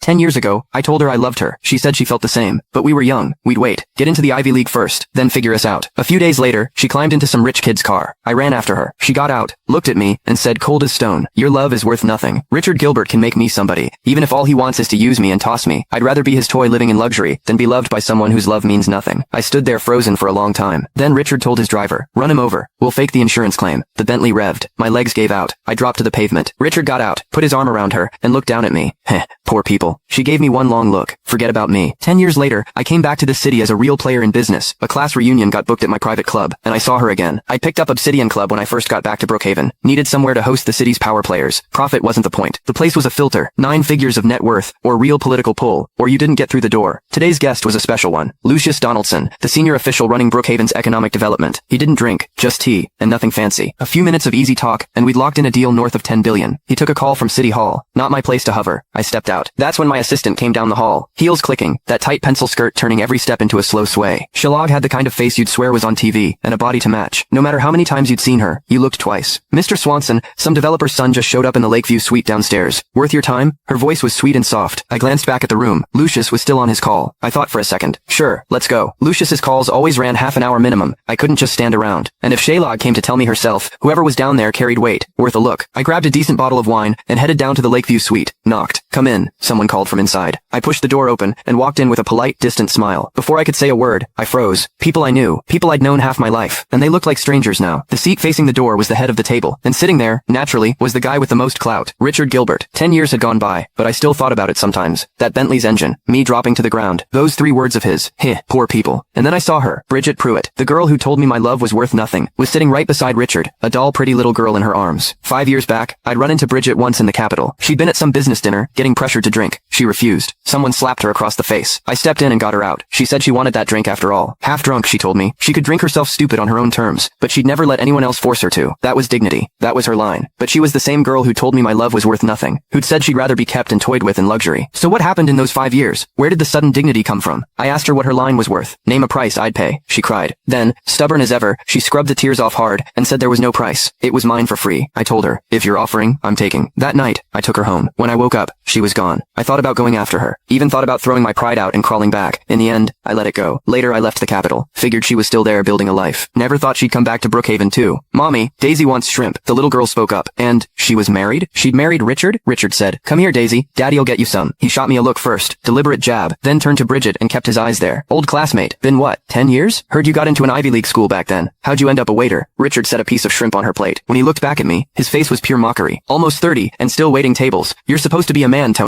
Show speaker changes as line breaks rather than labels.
10 years ago, I told her I loved her. She said she felt the same. But we were young. We'd wait. Get into the Ivy League first, then figure us out. A few days later, she climbed into some rich kid's car. I ran after her. She got out, looked at me, and said cold as stone, "Your love is worth nothing. Richard Gilbert can make me somebody. Even if all he wants is to use me and toss me, I'd rather be his toy living in luxury than be loved by someone whose love means nothing." I stood there frozen for a long time. Then Richard told his driver, "Run him over. We'll fake the insurance claim." The Bentley revved. My legs gave out. I dropped to the pavement. Richard got out, put his arm around her, and looked down at me. Heh, poor people. She gave me one long look. Forget about me. 10 years later, I came back to the city as a real player in business. A class reunion got booked at my private club, and I saw her again. I picked up Obsidian Club when I first got back to Brookhaven. Needed somewhere to host the city's power players. Profit wasn't the point. The place was a filter. 9 figures of net worth, or real political pull, or you didn't get through the door. Today's guest was a special one. Lucius Donaldson, the senior official running Brookhaven's economic development. He didn't drink, just tea, and nothing fancy. A few minutes of easy talk, and we'd locked in a deal north of 10 billion. He took a call from City Hall. Not my place to hover. I stepped out. That's when my assistant came down the hall. Heels clicking, that tight pencil skirt turning every step into a slow sway. Shalog had the kind of face you'd swear was on TV, and a body to match. No matter how many times you'd seen her, you looked twice. Mr. Swanson, some developer's son just showed up in the Lakeview suite downstairs. Worth your time? Her voice was sweet and soft. I glanced back at the room. Lucius was still on his call. I thought for a second. Sure, let's go. Lucius's calls always ran half an hour minimum. I couldn't just stand around. And if Shalog came to tell me herself, whoever was down there carried weight. Worth a look. I grabbed a decent bottle of wine and headed down to the Lakeview suite. Knocked. "Come in," someone called from inside. I pushed the door open and walked in with a polite, distant smile. Before I could say a word, I froze. People I knew. People I'd known half my life. And they looked like strangers now. The seat facing the door was the head of the table. And sitting there, naturally, was the guy with the most clout. Richard Gilbert. 10 years had gone by, but I still thought about it sometimes. That Bentley's engine. Me dropping to the ground. Those 3 words of his. Poor people. And then I saw her. Bridget Pruitt. The girl who told me my love was worth nothing. Was sitting right beside Richard. A doll pretty little girl in her arms. 5 years back, I'd run into Bridget once in the Capitol. She'd been at some business dinner, getting pressured to drink. She refused. Someone slapped her across the face. I stepped in and got her out. She said she wanted that drink after all. Half drunk, she told me. She could drink herself stupid on her own terms, but she'd never let anyone else force her to. That was dignity. That was her line. But she was the same girl who told me my love was worth nothing. Who'd said she'd rather be kept and toyed with in luxury. So what happened in those 5 years? Where did the sudden dignity come from? I asked her what her line was worth. "Name a price, I'd pay," she cried. Then, stubborn as ever, she scrubbed the tears off hard and said there was no price. It was mine for free. I told her, "If you're offering, I'm taking." That night, I took her home. When I woke up, she was gone. I thought about going after her. Even thought about throwing my pride out and crawling back. In the end, I let it go. Later I left the Capitol. Figured she was still there building a life. Never thought she'd come back to Brookhaven too. "Mommy, Daisy wants shrimp." The little girl spoke up. "And she was married?" "She'd married Richard?" Richard said. "Come here, Daisy. Daddy'll get you some." He shot me a look first. Deliberate jab. Then turned to Bridget and kept his eyes there. "Old classmate. Been what, 10 years? Heard you got into an Ivy League school back then. How'd you end up a waiter?" Richard set a piece of shrimp on her plate. When he looked back at me, his face was pure mockery. "Almost 30, and still waiting tables. You're supposed to be a man, Tony."